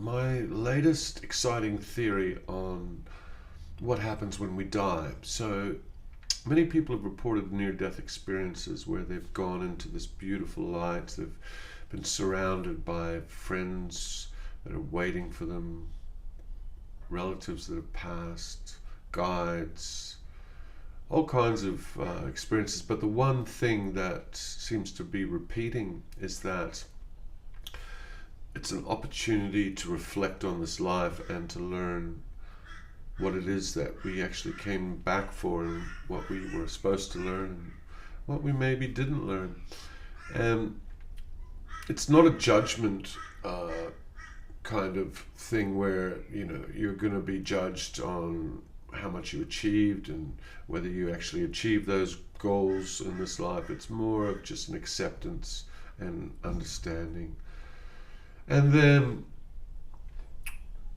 my latest exciting theory on what happens when we die. So many people have reported near-death experiences where they've gone into this beautiful light. They've been surrounded by friends that are waiting for them, relatives that have passed, guides, all kinds of experiences. But the one thing that seems to be repeating is that it's an opportunity to reflect on this life and to learn what it is that we actually came back for, and what we were supposed to learn and what we maybe didn't learn. And it's not a judgment kind of thing where you're going to be judged on how much you achieved and whether you actually achieved those goals in this life. It's more of just an acceptance and understanding. And then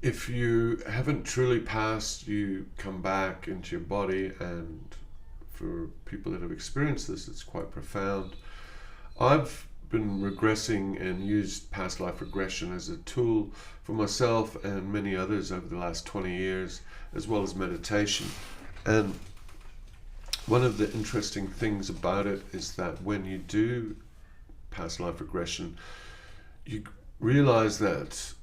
if you haven't truly passed, you come back into your body, and for people that have experienced this, it's quite profound. I've been regressing and used past life regression as a tool for myself and many others over the last 20 years, as well as meditation. And one of the interesting things about it is that when you do past life regression, you realize that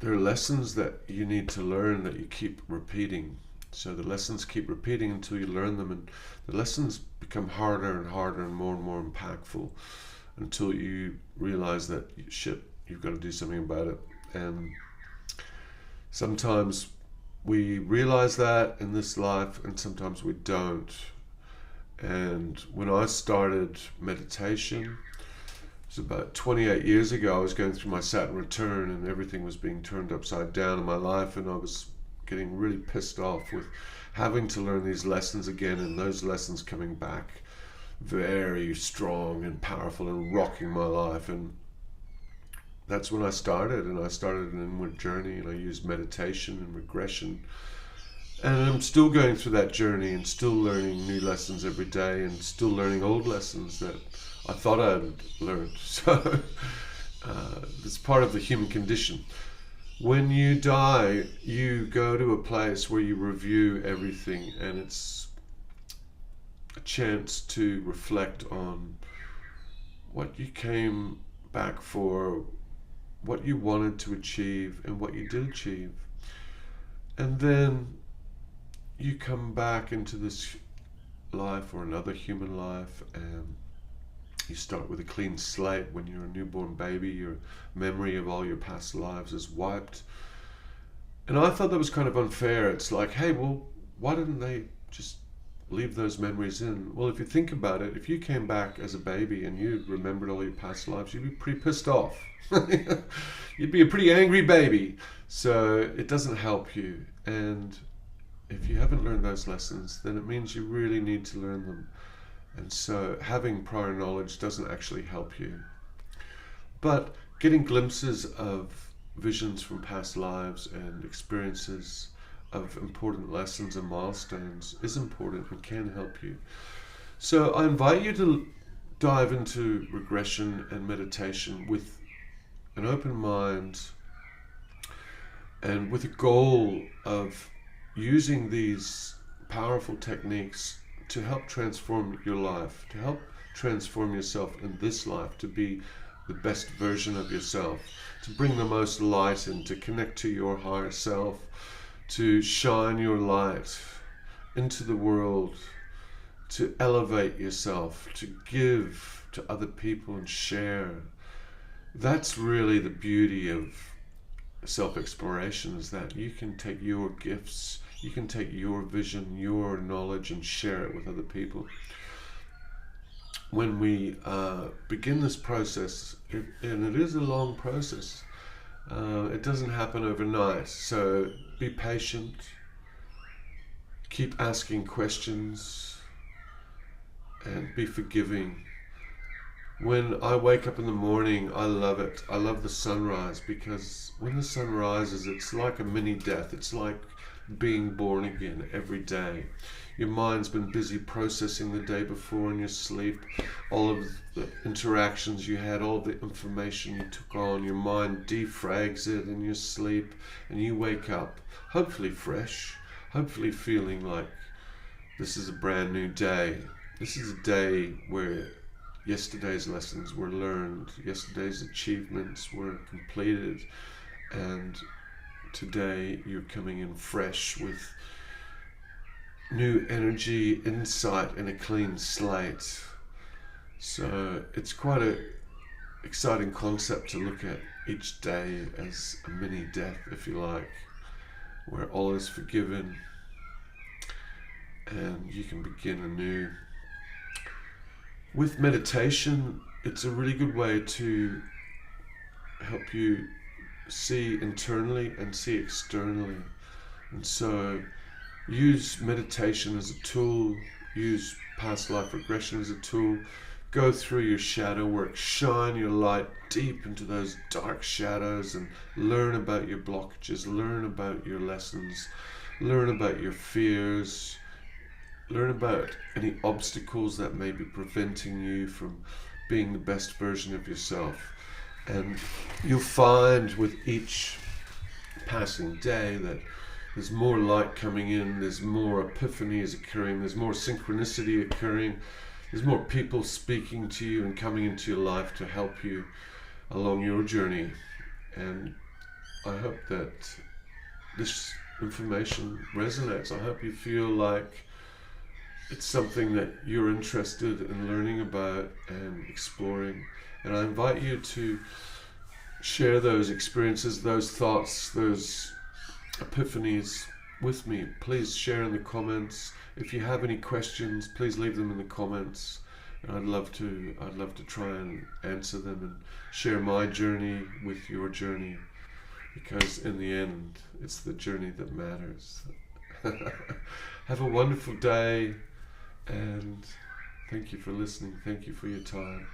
there are lessons that you need to learn that you keep repeating. So the lessons keep repeating until you learn them, and the lessons become harder and harder and more impactful until you realize that you've got to do something about it. And sometimes we realize that in this life, and sometimes we don't. And when I started meditation, it was about 28 years ago. I was going through my Saturn return, and everything was being turned upside down in my life, and I was getting really pissed off with having to learn these lessons again, and those lessons coming back very strong and powerful and rocking my life. And that's when I started an inward journey, and I used meditation and regression. And I'm still going through that journey and still learning new lessons every day, and still learning old lessons that I thought I'd learned. So it's part of the human condition. When you die, you go to a place where you review everything, and it's a chance to reflect on what you came back for, what you wanted to achieve, and what you did achieve. And then you come back into this life or another human life, and you start with a clean slate. When you're a newborn baby, your memory of all your past lives is wiped. And I thought that was kind of unfair. It's like, hey, well, why didn't they just leave those memories in? Well, if you think about it, if you came back as a baby and you remembered all your past lives, you'd be pretty pissed off. You'd be a pretty angry baby. So it doesn't help you. And if you haven't learned those lessons, then it means you really need to learn them. And so having prior knowledge doesn't actually help you. But getting glimpses of visions from past lives and experiences of important lessons and milestones is important and can help you. So I invite you to dive into regression and meditation with an open mind and with a goal of using these powerful techniques to help transform your life, to help transform yourself in this life, to be the best version of yourself, to bring the most light in, to connect to your higher self, to shine your light into the world, to elevate yourself, to give to other people and share. That's really the beauty of self-exploration, is that you can take your gifts, you can take your vision, your knowledge, and share it with other people. When we begin this process, and it is a long process, it doesn't happen overnight. So be patient, keep asking questions, and be forgiving. When I wake up in the morning, I love it. I love the sunrise, because when the sun rises, it's like a mini death. It's like being born again every day. your mind's been busy processing the day before in your sleep, all of the interactions you had, all the information you took on. Your mind defrags it in your sleep, and you wake up hopefully fresh, hopefully feeling like this is a brand new day. This is a day where yesterday's lessons were learned, yesterday's achievements were completed, and today you're coming in fresh with new energy, insight, and a clean slate. So it's quite an exciting concept to look at each day as a mini death, if you like, where all is forgiven and you can begin anew. With meditation, it's a really good way to help you see internally and see externally. And so use meditation as a tool, use past life regression as a tool, go through your shadow work, shine your light deep into those dark shadows and learn about your blockages, learn about your lessons, learn about your fears, learn about any obstacles that may be preventing you from being the best version of yourself. And you'll find with each passing day that there's more light coming in, there's more epiphanies occurring, there's more synchronicity occurring, there's more people speaking to you and coming into your life to help you along your journey. And I hope that this information resonates. I hope you feel like it's something that you're interested in learning about and exploring. And I invite you to share those experiences, those thoughts, those epiphanies with me. Please share in the comments. If you have any questions, please leave them in the comments. And I'd love to try and answer them and share my journey with your journey, because in the end, it's the journey that matters. Have a wonderful day, and thank you for listening. Thank you for your time.